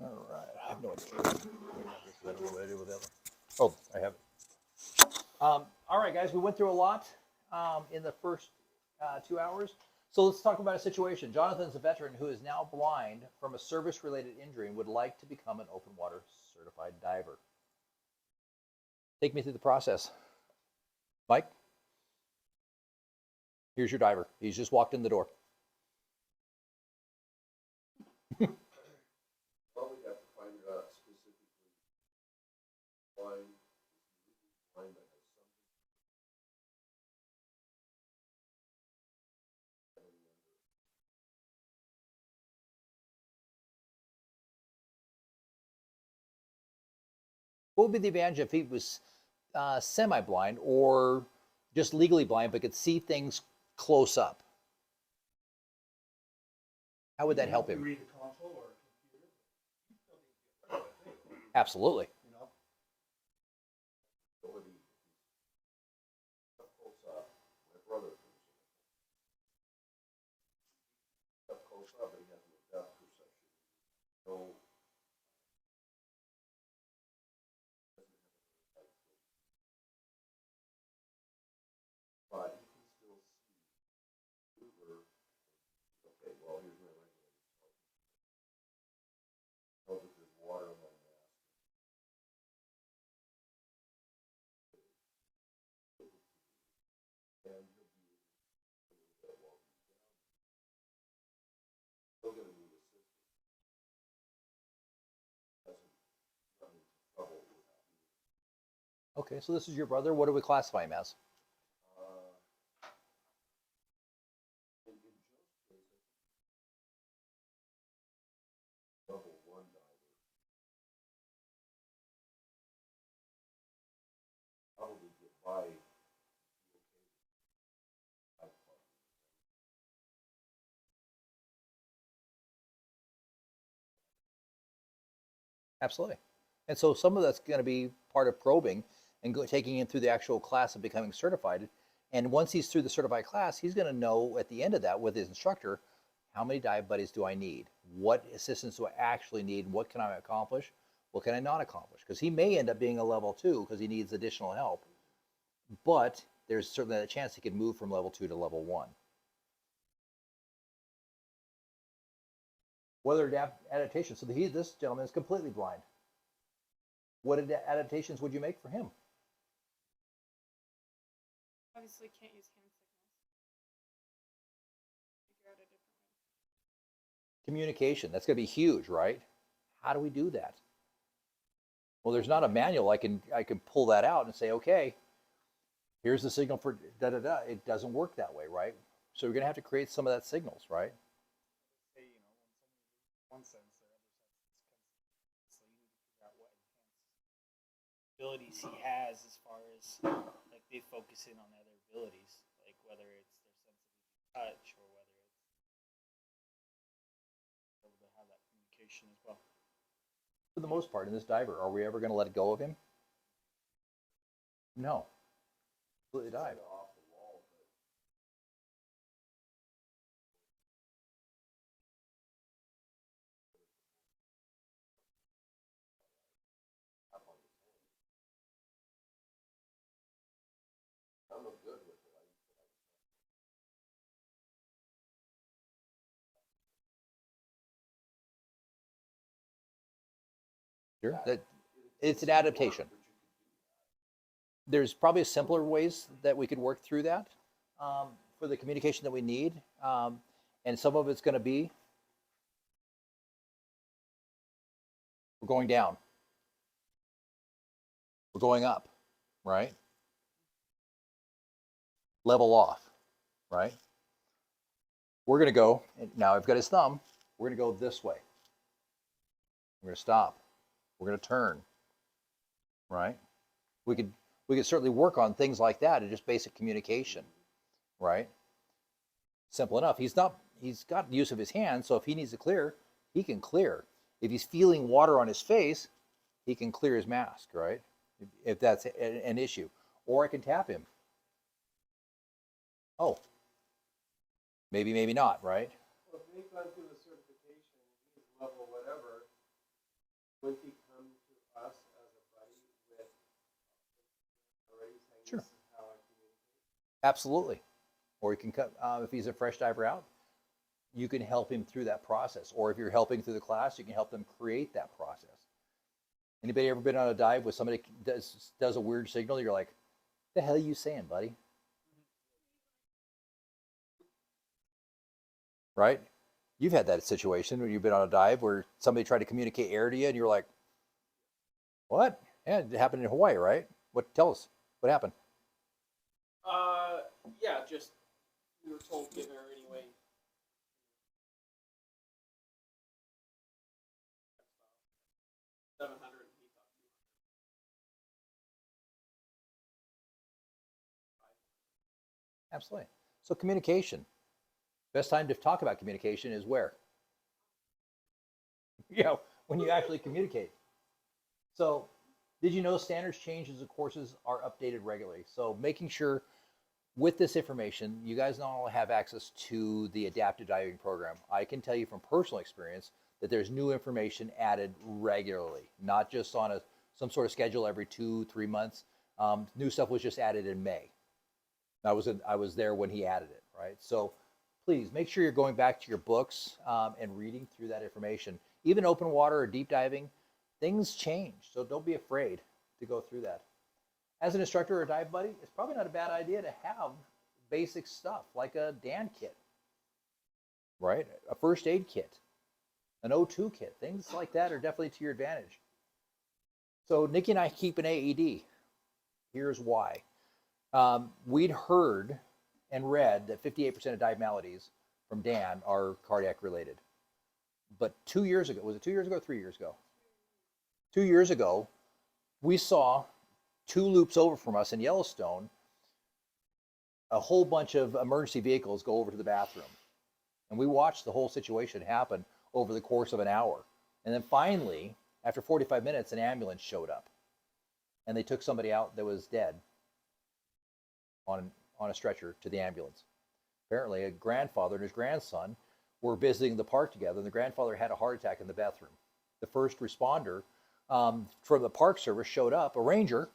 All right, I have no idea. I don't know what I do with that one. Oh, I have it. All right, guys, we went through a lot in the first 2 hours. So let's talk about a situation. Jonathan's a veteran who is now blind from a service-related injury and would like to become an open water certified diver. Take me through the process. Mike, here's your diver. He's just walked in the door. Well, we have to find out specifically blind that has something. What would be the advantage if he was semi-blind or just legally blind but could see things close up? How would that help him? Read the console or computer. Absolutely. You know, Ability up close up. My brother up close up, but he has no depth perception. No. But he can still see. Okay, well, here's my regular. Know that there's water on my mask. And he'll be able to while he's down. Still gonna need assistance. Doesn't run into trouble with that. Okay, so this is your brother. What do we classify him as? In Joe's case, level 1 diver. Probably get by. Absolutely. And so some of that's going to be part of probing and taking him through the actual class of becoming certified. And once he's through the certified class, he's going to know at the end of that with his instructor, how many dive buddies do I need? What assistance do I actually need? What can I accomplish? What can I not accomplish? Because he may end up being a level 2 because he needs additional help. But there's certainly a chance he could move from level 2 to level 1. Weather adaptation. So this gentleman is completely blind. What adaptations would you make for him? Obviously can't use hand signals. Figure out a different way. Communication. That's going to be huge, right? How do we do that? Well, there's not a manual. I can pull that out and say, okay, here's the signal for da da da. It doesn't work that way, right? So we're going to have to create some of that signals, right? say, you know, when somebody one sense, their other sense is so you need to figure out what enhanced abilities he has as far as like they focus in on other abilities, like whether it's their sensitivity to touch or whether it's able to have that communication as well. For the most part, in this diver, are we ever going to let go of him? No. Completely dive. Off the wall, but I'm no good with it. Sure. It's an adaptation. There's probably simpler ways that we could work through that for the communication that we need. And some of it's going to be we're going down, we're going up, right? Level off, right? We're going to go, now I've got his thumb, we're going to go this way. We're going to stop. We're going to turn, right? We could certainly work on things like that and just basic communication, right? Simple enough. He's got use of his hands, so if he needs to clear, he can clear. If he's feeling water on his face, he can clear his mask, right? If that's an issue. Or I can tap him. Oh, maybe not, right? Well, if he's gone through the certification, he's level whatever, Wouldn't he come to us as a buddy with already saying Sure. this is how I communicate? Absolutely. Or you can cut, if he's a fresh diver out, you can help him through that process. Or if you're helping through the class, you can help them create that process. Anybody ever been on a dive with somebody does a weird signal? You're like, the hell are you saying, buddy? Right? You've had that situation when you've been on a dive where somebody tried to communicate air to you and you're like, what? Yeah, it happened in Hawaii, right? What? Tell us. What happened? Yeah, just we were told give her anyway. 700. He thought 200. Absolutely. So communication. Best time to talk about communication is where? When you actually communicate. So, did you know standards changes of courses are updated regularly? So, making sure with this information, you guys not only have access to the adaptive diving program, I can tell you from personal experience that there's new information added regularly, not just on some sort of schedule every 2-3 months. New stuff was just added in May. I was there when he added it, right? So please make sure you're going back to your books and reading through that information. Even open water or deep diving, things change. So don't be afraid to go through that. As an instructor or a dive buddy, it's probably not a bad idea to have basic stuff like a DAN kit, right? A first aid kit, an O2 kit. Things like that are definitely to your advantage. So Nikki and I keep an AED. Here's why. We'd heard and read that 58% of dive maladies from Dan are cardiac related. But 2 years ago, was it 2 years ago or 3 years ago? 2 years ago, we saw 2 loops over from us in Yellowstone, a whole bunch of emergency vehicles go over to the bathroom. And we watched the whole situation happen over the course of an hour. And then finally, after 45 minutes, an ambulance showed up. And they took somebody out that was dead on a stretcher to the ambulance. Apparently, a grandfather and his grandson were visiting the park together, and the grandfather had a heart attack in the bathroom. The first responder from the Park Service showed up, a ranger,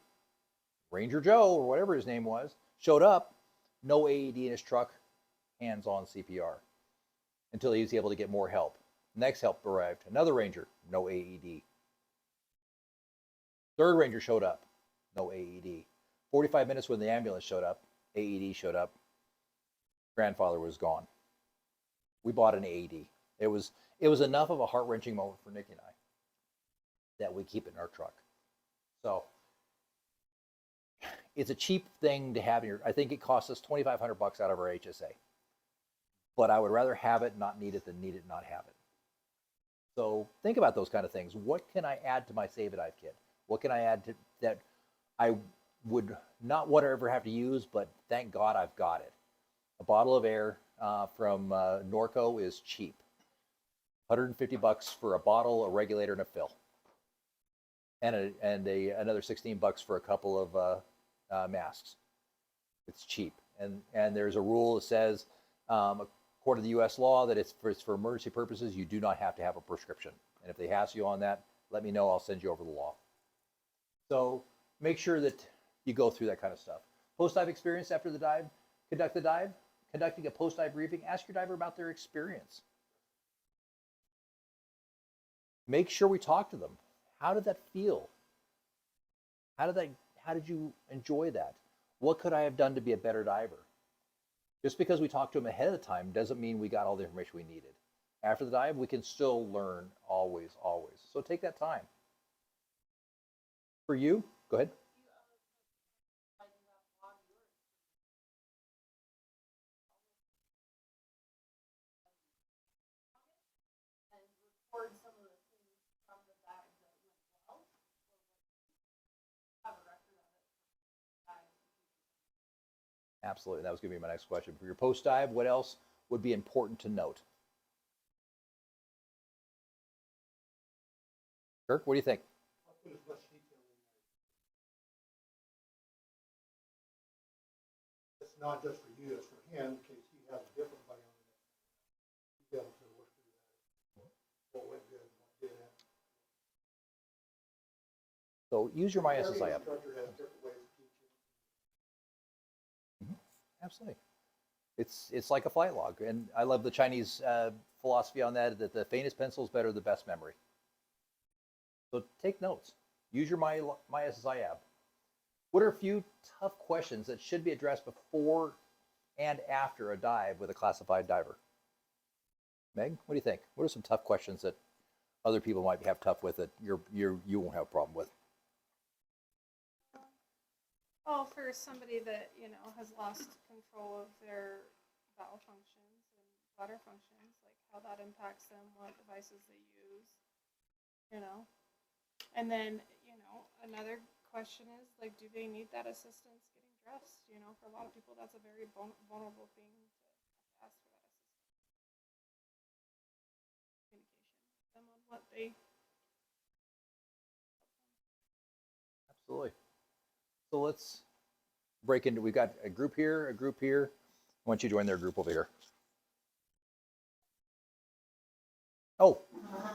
Ranger Joe, or whatever his name was, showed up, no AED in his truck, hands-on CPR, until he was able to get more help. Next help arrived, another ranger, no AED. Third ranger showed up, no AED. 45 minutes when the ambulance showed up, AED showed up, grandfather was gone. We bought an AED. It was enough of a heart-wrenching moment for Nikki and I that we keep it in our truck. So it's a cheap thing to have in your, I think it costs us $2,500 out of our HSA. But I would rather have it, not need it, than need it, not have it. So think about those kind of things. What can I add to my Save a Dive kit? What can I add to that I would not want to ever have to use, but thank God I've got it. A bottle of air from Norco is cheap. $150 for a bottle, a regulator, and a fill. And another $16 for a couple of masks. It's cheap. And there's a rule that says, according to the U.S. law, that it's for emergency purposes, you do not have to have a prescription. And if they hassle you on that, let me know. I'll send you over the law. So make sure that you go through that kind of stuff. Post-dive experience after the dive, conduct the dive, conducting a post-dive briefing, ask your diver about their experience. Make sure we talk to them. How did that feel? How did you enjoy that? What could I have done to be a better diver? Just because we talked to them ahead of time doesn't mean we got all the information we needed. After the dive, we can still learn always, always. So take that time. For you, go ahead. Absolutely. That was going to be my next question. For your post dive, what else would be important to note? Kirk, what do you think? I'll put as much detail in there. It's not just for you, it's for him, in case he has a different buddy on the next. He'll be able to work through that. What went good, what didn't. So use your My Every SSI app. instructor has different ways of teaching. Absolutely. It's like a flight log, and I love the Chinese philosophy on that. That the faintest pencil is better than the best memory. So take notes. Use your My SSI app. What are a few tough questions that should be addressed before and after a dive with a classified diver? Meg, what do you think? What are some tough questions that other people might have tough with that you won't have a problem with? Well, for somebody that, you know, has lost control of their bowel functions and bladder functions, like how that impacts them, what devices they use, you know. And then, you know, another question is, like, do they need that assistance getting dressed? You know, for a lot of people, that's a very vulnerable thing to ask for that assistance. Communication with them on what they. Absolutely. So let's break into, we've got a group here, a group here. Why don't you join their group over here? Oh,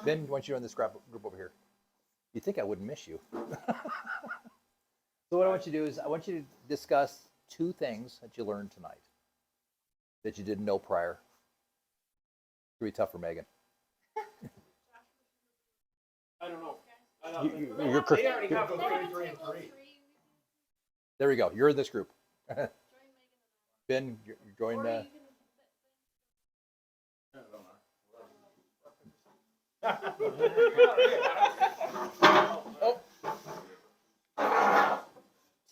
Ben, why don't you join this group over here? You'd think I wouldn't miss you. So what I want you to do is I want you to discuss 2 things that you learned tonight that you didn't know prior. It's going to be tough for Megan. I don't know. I don't think- You're they already have a There we go. You're in this group. Ben, you join. Oh,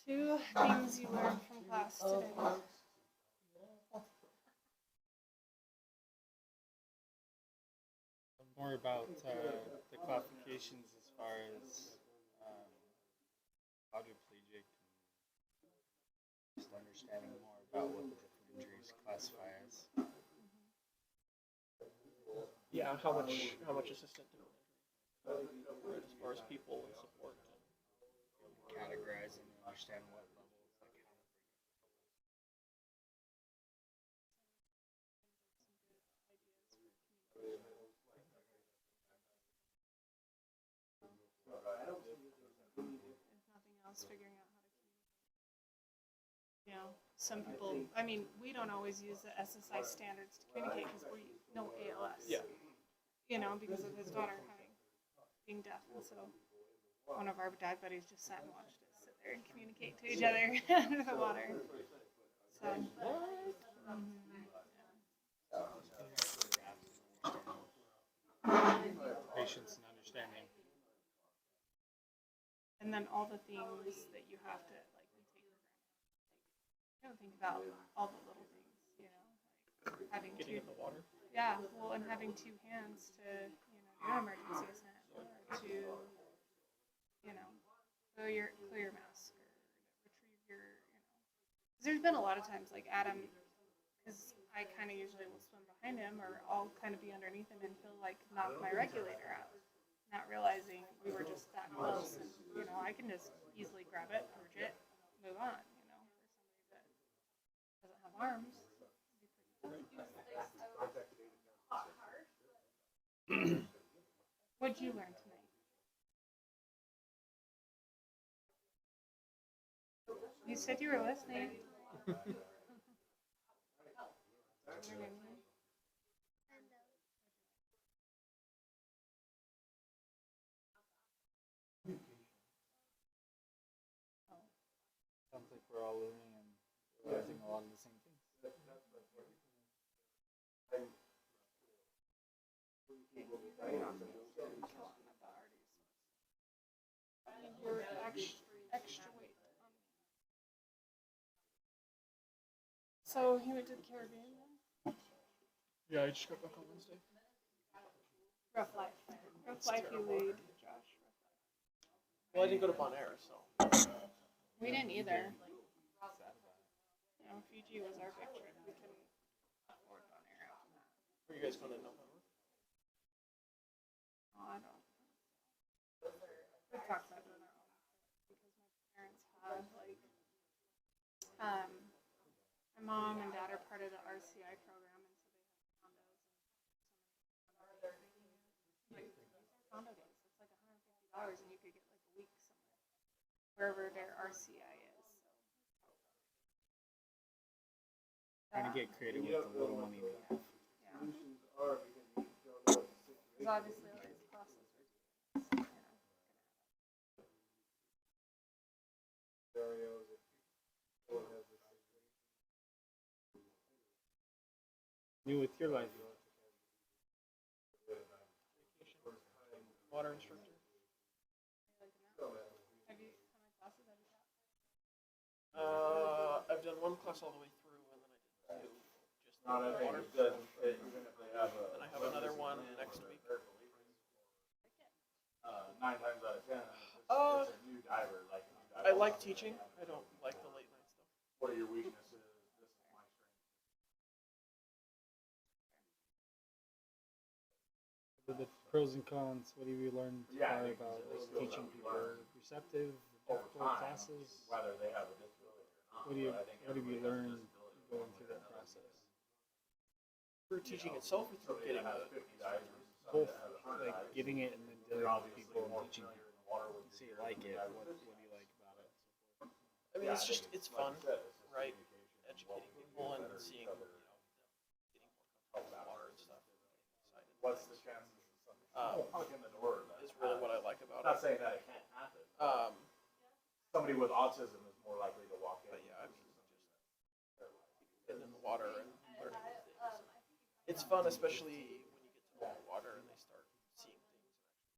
2 things you learned from class today. More about the classifications as far as quadriplegic and just understanding more about what the different injuries classify as. yeah, how much assistant do as far as people and support? Categorize and understand what levels, like how to If nothing else, figuring out how to communicate. You know, some people, I mean, we don't always use the SSI standards to communicate because we know ALS. Yeah. You know, because of his daughter being deaf. And so one of our dive buddies just sat and watched us sit there and communicate to each other under the water. So, patience and understanding. and then all the things that you have to, like, we take for granted. You don't think about all the little things, you know, like having Getting in the water. yeah, well, and having 2 hands to, you know, do an emergency ascent or to, you know, clear your mask or retrieve your, you know. 'Cause there's been a lot of times, like Adam, because I kind of usually will swim behind him or I'll kind of be underneath him and he'll like knock my regulator out, not realizing we were just that close. And, you know, I can just easily grab it, purge it, move on, you know, for somebody that doesn't have arms. What'd you learn tonight? You said you were listening. Sounds like we're all learning and realizing a lot of the same things. You're extra weight on me. So he went to the Caribbean then? Yeah, I just got back on Wednesday. Rough life. Rough life you lead, Josh. Well, I didn't go to Bonaire, so. We didn't either. You know, Fiji was our big trip. We couldn't afford Bonaire after that. Were you guys going in November? Oh, I don't. We talked about doing our own because my parents have like, my mom and dad are part of the RCI program, and so they have condos and like condo days. It's like $150, and you could get like a week somewhere. wherever their RCI is. Trying to get creative with the little money we have. Yeah. Solutions are because you don't know what the Because situation obviously all these classes are doing, you know. scenarios if people have the New with your life. Water instructor. Have you, how many classes have you got? I've done one class all the way through, and then I did two. Just Not the everything water. is good, even if they have a. And I have another one next week. 9 times out of 10, Uh, it's a new diver, like a new diver. I like teaching. I don't like the late night stuff. What are your weaknesses? This is my strength. With the pros and cons, what have you learned so Yeah, far I about think like, the skills teaching that we people learn receptive, Over difficult time, classes? whether they have a disability or not. What do you But I think what have you everybody has a learned disability. going through that process? Through teaching itself, or through Somebody getting that a has 50 divers, Both, somebody that has 100 like divers, getting it and then you're dealing with obviously people and more teaching. familiar in the water with So you your like it. divers. What do you like about it? I mean, Yeah, it's I just, think it's fun, like you said, it's just right? communication, Educating welcoming people and better seeing, each other. them getting more comfortable with water and stuff. Excited. What's the chances of something walk in the door? Is really what I like about I'm not it. saying that it can't happen. Somebody with autism is more likely to walk in. But yeah, I mean, just getting in the water and learning new things. It's fun, especially when you get to know the water and they start seeing things and actually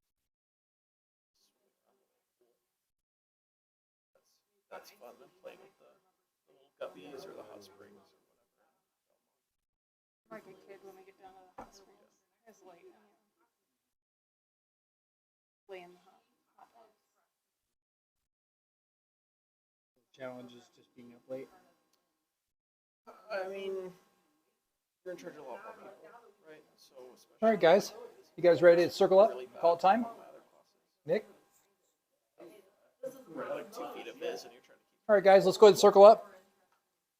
swimming around the pool. That's fun. And playing with the little guppies or the hot springs or whatever. Like a kid when we get down to the hot springs. It's late, you know. Lay in the hot tubs. Challenges just being up late. I mean, you're in charge of a lot more people, right? So especially All right, guys. You guys ready to circle up? Call it time? my other classes. Nick? We're like 2 feet of biz and you're trying to keep All right, guys, let's go ahead and circle up.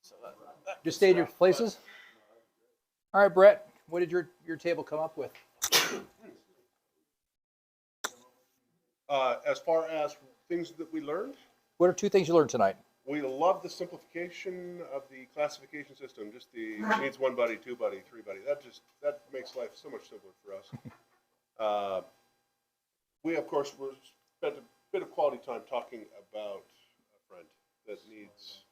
so that Just stay in your places. All right, Brett, what did your table come up with? As far as things that we learned, What are 2 things you learned tonight? we love the simplification of the classification system, just the needs 1 buddy, 2 buddy, 3 buddy. That makes life so much simpler for us. We, of course, spent a bit of quality time talking about a friend that needs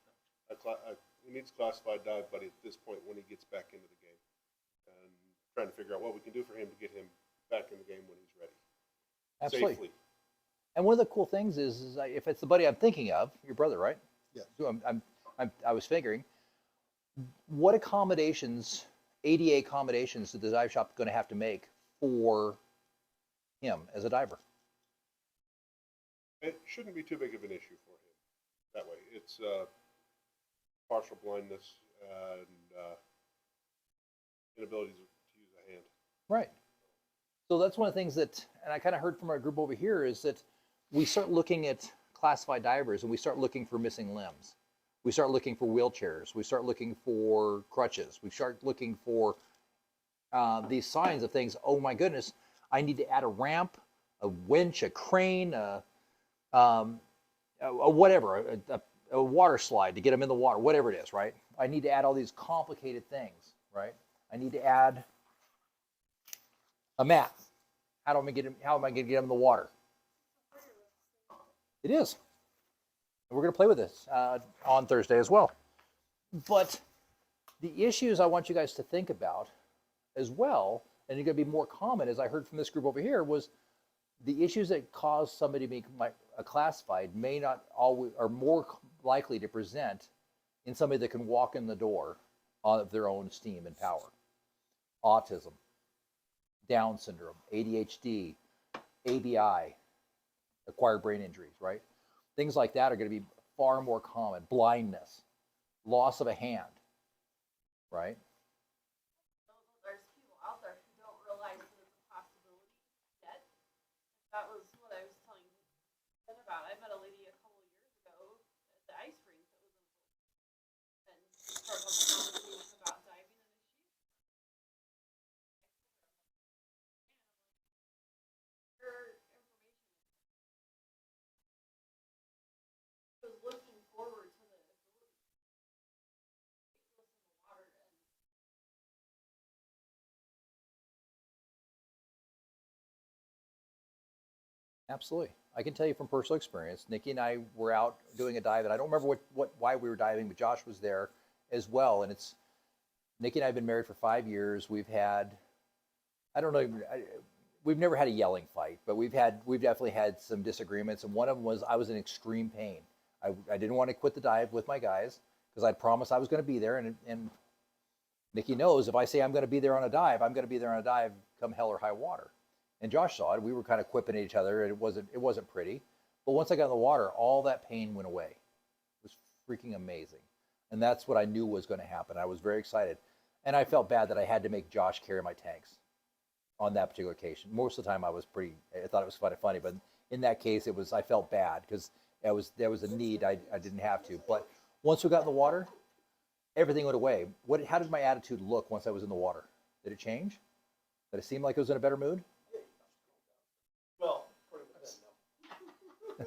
he needs classified dive buddy at this point when he gets back into the game, and trying to figure out what we can do for him to get him back in the game when he's ready. Absolutely. Safely. And one of the cool things is if it's the buddy I'm thinking of, your brother, right? Yeah. So I was figuring, what accommodations, ADA accommodations, is the dive shop going to have to make for him as a diver? It shouldn't be too big of an issue for him that way. It's partial blindness and inability to use a hand. Right. So that's one of the things that, and I kind of heard from our group over here, is that we start looking at classified divers and we start looking for missing limbs. We start looking for wheelchairs. We start looking for crutches. We start looking for these signs of things. Oh my goodness, I need to add a ramp, a winch, a crane, a whatever, a water slide to get them in the water, whatever it is, right? I need to add all these complicated things, right? I need to add a mat. How am I going to get them in the water? It is. And we're going to play with this on Thursday as well. But the issues I want you guys to think about as well, and they're going to be more common, as I heard from this group over here, was the issues that cause somebody to be classified may not always, are more likely to present in somebody that can walk in the door of their own steam and power. Autism, Down syndrome, ADHD, ABI, acquired brain injuries, right? Things like that are going to be far more common. Blindness, loss of a hand, right? There's people out there who don't realize that it's a possibility yet. That was what I was telling Ben about. I met a lady a couple of years ago at the ice rink that was in and started having a conversation about diving, and your information Absolutely. I can tell you from personal experience. Nikki and I were out doing a dive, and I don't remember why we were diving, but Josh was there as well. And it's Nikki and I have been married for 5 years. We've had, I don't know, we've never had a yelling fight, but we've definitely had some disagreements. And one of them was I was in extreme pain. I didn't want to quit the dive with my guys because I'd promised I was going to be there. And Nikki knows if I say I'm going to be there on a dive, I'm going to be there on a dive come hell or high water. And Josh saw it. We were kind of quipping at each other, and it wasn't pretty. But once I got in the water, all that pain went away. It was freaking amazing, and that's what I knew was going to happen. I was very excited, and I felt bad that I had to make Josh carry my tanks on that particular occasion. Most of the time, I thought it was funny, but in that case, I felt bad because there was a need I didn't have to. But once we got in the water, everything went away. How did my attitude look once I was in the water? Did it change? Did it seem like I was in a better mood? Well, according to this, no.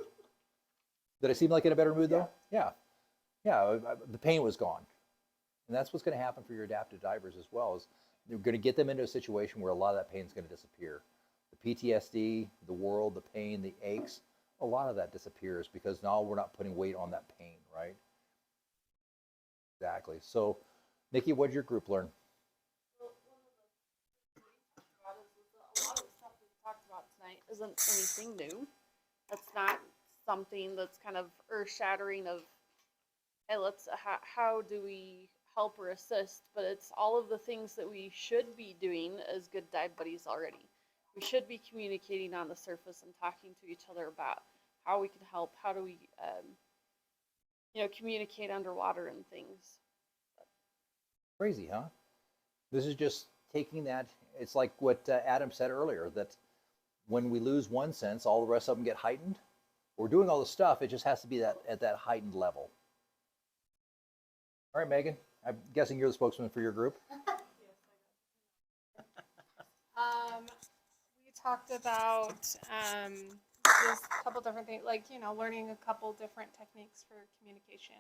Did I seem like in a better mood though? Yeah. The pain was gone, and that's what's going to happen for your adaptive divers as well. Is you're going to get them into a situation where a lot of that pain is going to disappear. The PTSD, the world, the pain, the aches, a lot of that disappears because now we're not putting weight on that pain, right? Exactly. So, Nikki, what did your group learn? Well, one of the things we talked about is that a lot of the stuff we've talked about tonight isn't anything new. It's not something that's kind of earth shattering of, hey, how do we help or assist? But it's all of the things that we should be doing as good dive buddies already. We should be communicating on the surface and talking to each other about how we can help. How do we, communicate underwater and things. Crazy, huh? This is just taking that. It's like what Adam said earlier that when we lose one sense, all the rest of them get heightened. We're doing all the stuff. It just has to be at that heightened level. All right, Megan. I'm guessing you're the spokesman for your group. We talked about just a couple different things, like, learning a couple different techniques for communication.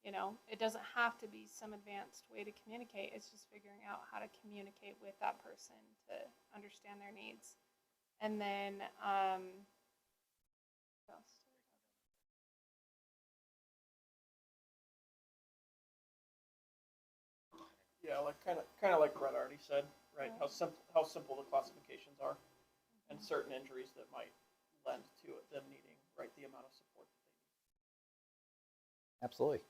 It doesn't have to be some advanced way to communicate. It's just figuring out how to communicate with that person to understand their needs. And then, what else? Yeah, like kind of like Brett already said, right? How simple the classifications are, and certain injuries that might lend to it, them needing the amount of support that they need. Absolutely.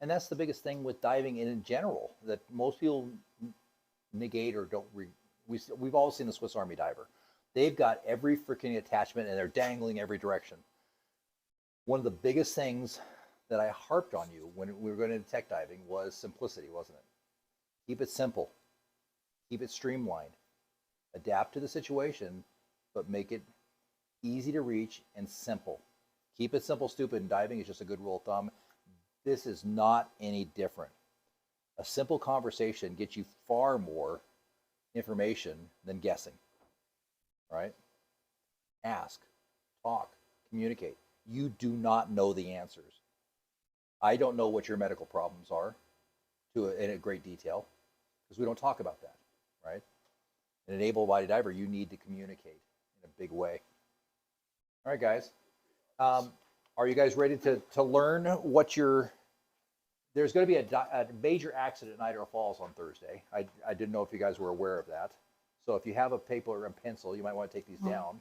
And that's the biggest thing with diving in general that most people negate or don't we've all seen the Swiss Army diver. They've got every freaking attachment and they're dangling every direction. One of the biggest things that I harped on you when we were going into tech diving was simplicity, wasn't it? Keep it simple. Keep it streamlined. Adapt to the situation, but make it easy to reach and simple. Keep it simple, stupid, and diving is just a good rule of thumb. This is not any different. A simple conversation gets you far more information than guessing, right? Ask, talk, communicate. You do not know the answers. I don't know what your medical problems are in a great detail because we don't talk about that, right? An able-bodied diver, you need to communicate in a big way. All right, guys. Are you guys ready to learn what there's going to be a major accident in Niagara Falls on Thursday. I didn't know if you guys were aware of that. So if you have a paper and pencil, you might want to take these down.